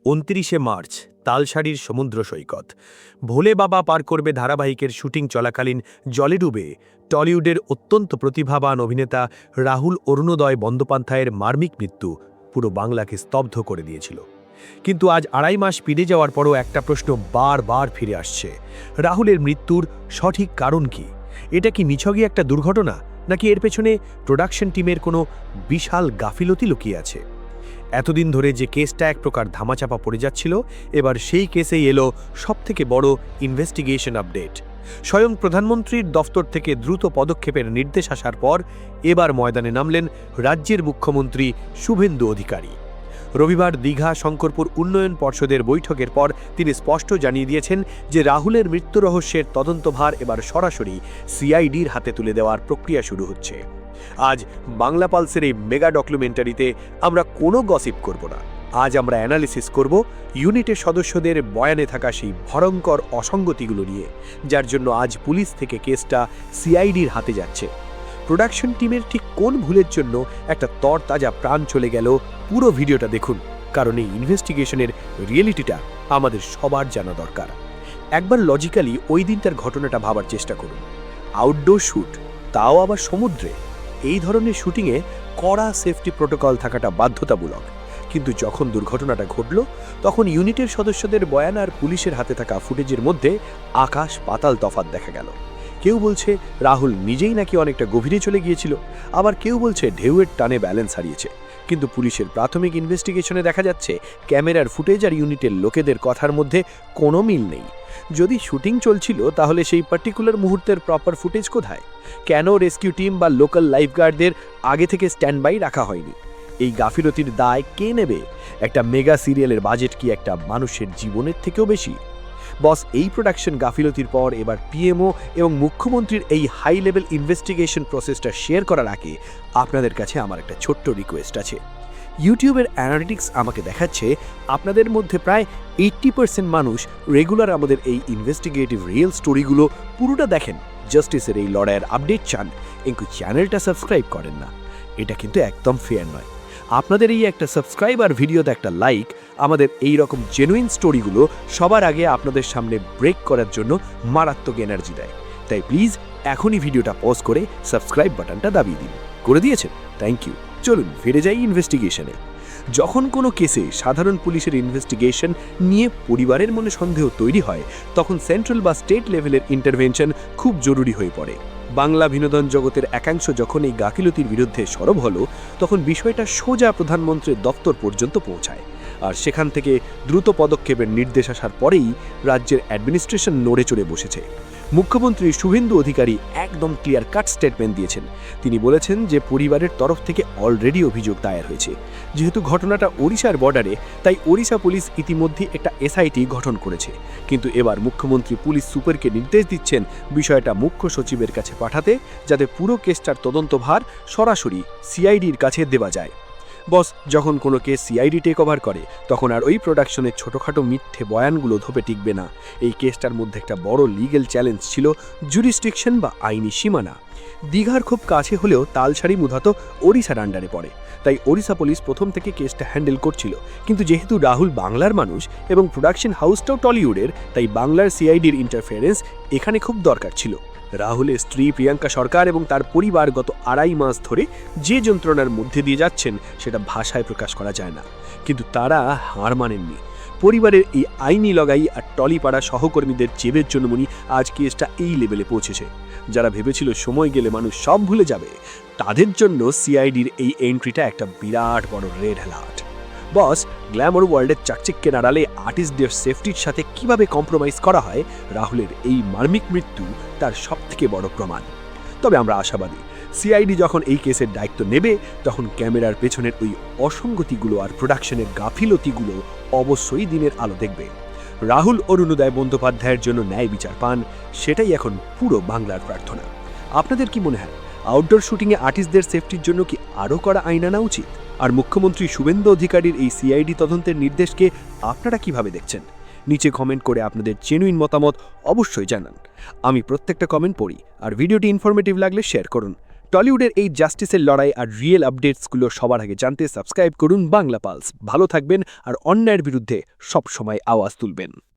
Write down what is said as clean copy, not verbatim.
29শে March তালসারির সমুদ্র সৈকত ভোলে বাবা পার করবে ধারাবাহিকের শুটিং চলাকালীন জলে ডুবে টলিউডের অত্যন্ত প্রতিভাবান অভিনেতা রাহুল অরুণোদয় বন্দ্যোপাধ্যায়ের মার্মিক মৃত্যু পুরো বাংলাকে স্তব্ধ করে দিয়েছিল। কিন্তু আজ আড়াই মাস পেরিয়ে যাওয়ার পরও একটা প্রশ্ন বারবার ফিরে আসছে, রাহুলের মৃত্যুর সঠিক কারণ কি? এটা কি নিছকই একটা দুর্ঘটনা, নাকি এর পেছনে প্রোডাকশন টিমের কোনো বিশাল গাফিলতি লুকিয়ে আছে? এতদিন ধরে যে কেসটা এক প্রকার ধামাচাপা পড়ে যাচ্ছিল, এবার সেই কেসেই এলো সবথেকে বড় ইনভেস্টিগেশন আপডেট। স্বয়ং প্রধানমন্ত্রীর দফতর থেকে দ্রুত পদক্ষেপের নির্দেশ আসার পর এবার ময়দানে নামলেন রাজ্যের মুখ্যমন্ত্রী শুভেন্দু অধিকারী। রবিবার দীঘা শঙ্করপুর উন্নয়ন পর্ষদের বৈঠকের পর তিনি স্পষ্ট জানিয়ে দিয়েছেন যে রাহুলের মৃত্যু রহস্যের তদন্তভার এবার সরাসরি সিআইডির হাতে তুলে দেওয়ার প্রক্রিয়া শুরু হচ্ছে। আজ বাংলা পালসের এই মেগা ডকুমেন্টারিতে আমরা কোনো গসিপ করব না। আজ আমরা অ্যানালিসিস করব ইউনিটের সদস্যদের বয়ানে থাকা সেই ভয়ঙ্কর অসঙ্গতিগুলো নিয়ে, যার জন্য আজ পুলিশ থেকে কেসটা সিআইডির হাতে যাচ্ছে। প্রোডাকশন টিমের ঠিক কোন ভুলের জন্য একটা তরতাজা প্রাণ চলে গেল, পুরো ভিডিওটা দেখুন, কারণ এই ইনভেস্টিগেশনের রিয়েলিটিটা আমাদের সবার জানা দরকার। একবার লজিক্যালি ওই দিনটার ঘটনাটা ভাবার চেষ্টা করুন। আউটডোর শ্যুট, তাও আবার সমুদ্রে। এই ধরনের শুটিংয়ে কড়া সেফটি প্রোটোকল থাকাটা বাধ্যতামূলক। কিন্তু যখন দুর্ঘটনাটা ঘটল, তখন ইউনিটের সদস্যদের বয়ান আর পুলিশের হাতে থাকা ফুটেজের মধ্যে আকাশ পাতাল তফাৎ দেখা গেল। কেউ বলছে রাহুল নিজেই নাকি অনেকটা গভীরে চলে গিয়েছিল, আবার কেউ বলছে ঢেউয়ের টানে ব্যালেন্স হারিয়েছে। কিন্তু পুলিশের প্রাথমিক ইনভেস্টিগেশনে দেখা যাচ্ছে ক্যামেরার ফুটেজ আর ইউনিটের লোকেদের কথার মধ্যে কোনো মিল নেই। যদি শুটিং চলছিল, তাহলে সেই পার্টিকুলার মুহূর্তের প্রপার ফুটেজ কোথায়? কেন রেস্কিউ টিম বা লোকাল লাইফগার্ডদের আগে থেকে স্ট্যান্ড বাই রাখা হয়নি? এই গাফিলতির দায় কে নেবে? একটা মেগা সিরিয়ালের বাজেট কি একটা মানুষের জীবনের থেকেও বেশি? বস, এই প্রোডাকশন গাফিলতির পর এবার পিএমও এবং মুখ্যমন্ত্রীর এই হাই লেভেল ইনভেস্টিগেশন প্রসেসটা শেয়ার করার আগে আপনাদের কাছে আমার একটা ছোট্ট রিকোয়েস্ট আছে। ইউটিউবের অ্যানালিটিক্স আমাকে দেখাচ্ছে আপনাদের মধ্যে প্রায় 80% মানুষ রেগুলার আমাদের এই ইনভেস্টিগেটিভ রিয়েল স্টোরিগুলো পুরোটা দেখেন, জাস্টিসের এই লড়াইয়ের আপডেট চান, কিন্তু চ্যানেলটা সাবস্ক্রাইব করেন না। এটা কিন্তু একদম ফেয়ার নয়। আপনাদের এই একটা সাবস্ক্রাইব আর ভিডিওতে একটা লাইক আমাদের এই রকম জেনুইন স্টোরিগুলো সবার আগে আপনাদের সামনে ব্রেক করার জন্য মারাত্মক এনার্জি দেয়। তাই প্লিজ এখনই ভিডিওটা পজ করে সাবস্ক্রাইব বাটনটা দাবিয়ে দিন। করে দিয়েছেন? Thank you. চলুন ফিরে যাই ইনভেস্টিগেশনে। যখন কোনো কেসে সাধারণ পুলিশের ইনভেস্টিগেশন নিয়ে পরিবারের মনে সন্দেহ তৈরি হয়, তখন সেন্ট্রাল বা স্টেট লেভেলের ইন্টারভেনশন খুব জরুরি হয়ে পড়ে। বাংলা বিনোদন জগতের একাংশ যখন এই গাফিলতির বিরুদ্ধে সরব হলো, তখন বিষয়টা সোজা প্রধানমন্ত্রীর দপ্তর পর্যন্ত পৌঁছায়। আর সেখান থেকে দ্রুত পদক্ষেপের নির্দেশ আসার পরেই রাজ্যের অ্যাডমিনিস্ট্রেশন নড়ে চড়ে বসেছে। মুখ্যমন্ত্রী শুভেন্দু অধিকারী একদম ক্লিয়ার কাট স্টেটমেন্ট দিয়েছেন। তিনি বলেছেন যে পরিবারের তরফ থেকে অলরেডি অভিযোগ দায়ের হয়েছে। যেহেতু ঘটনাটা ওড়িশার বর্ডারে, তাই ওড়িশা পুলিশ ইতিমধ্যে একটা এসআইটি গঠন করেছে। কিন্তু এবার মুখ্যমন্ত্রী পুলিশ সুপারকে নির্দেশ দিচ্ছেন বিষয়টা মুখ্য সচিবের কাছে পাঠাতে, যাতে পুরো কেসটার তদন্তভার সরাসরি সিআইডির কাছে দেওয়া যায়। বস, যখন কোনো কেস সিআইডি টেক ওভার করে, তখন আর ওই প্রোডাকশনের ছোটোখাটো মিথ্যে বয়ানগুলো ধোপে টিকবে না। এই কেসটার মধ্যে একটা বড় লিগ্যাল চ্যালেঞ্জ ছিল জুরিসডিকশন বা আইনি সীমানা। দীঘার খুব কাছে হলেও তালসারি মূলত ওড়িশার আন্ডারে পড়ে, তাই ওড়িশা পুলিশ প্রথম থেকে কেসটা হ্যান্ডেল করছিল। কিন্তু যেহেতু রাহুল বাংলার মানুষ এবং প্রোডাকশন হাউসটাও টলিউডের, তাই বাংলার সিআইডির ইন্টারফারেন্স এখানে খুব দরকার ছিল। রাহুলের স্ত্রী প্রিয়াঙ্কা সরকার এবং তার পরিবার গত আড়াই মাস ধরে যে যন্ত্রণার মধ্যে দিয়ে যাচ্ছেন, সেটা ভাষায় প্রকাশ করা যায় না। কিন্তু তারা হার মানেননি। পরিবারের এই আইনি লগাই আর টলিপাড়া সহকর্মীদের জেবের জন্য আজ কেসটা এই লেভেলে পৌঁছেছে। যারা ভেবেছিল সময় গেলে মানুষ সব ভুলে যাবে, তাদের জন্য সিআইডির এই এন্ট্রিটা একটা বিরাট বড় রেড অ্যালার্ট। বস, গ্ল্যামার ওয়ার্ল্ডের চাকচিক্যের আড়ালে আর্টিস্টদের সেফটির সাথে কিভাবে কম্প্রোমাইজ করা হয়, রাহুলের এই মার্মিক মৃত্যু তার সবথেকে বড় প্রমাণ। তবে আমরা আশাবাদী, সিআইডি যখন এই কেসের দায়িত্ব নেবে, তখন ক্যামেরার পেছনের ওই অসঙ্গতিগুলো আর প্রোডাকশনের গাফিলতিগুলো অবশ্যই দিনের আলো দেখবে। রাহুল অরুণোদয় বন্দ্যোপাধ্যায়ের জন্য ন্যায় বিচার পান, সেটাই এখন পুরো বাংলার প্রার্থনা। আপনাদের কি মনে হয়, আউটডোর শুটিংয়ে আর্টিস্টদের সেফটির জন্য কি আরও কড়া আইন আনা উচিত? আর মুখ্যমন্ত্রী শুভেন্দু অধিকারীর এই সিআইডি তদন্তের নির্দেশকে আপনারা কিভাবে দেখছেন? নিচে কমেন্ট করে আপনাদের জেনুইন মতামত অবশ্যই জানান। আমি প্রত্যেকটা কমেন্ট পড়ি, আর ভিডিওটি ইনফরমেটিভ লাগলে শেয়ার করুন। টলিউডের এই জাস্টিসের লড়াই আর রিয়েল আপডেটসগুলো সবার আগে জানতে সাবস্ক্রাইব করুন বাংলা পালস। ভালো থাকবেন আর অন্যায়ের বিরুদ্ধে সবসময় আওয়াজ তুলবেন।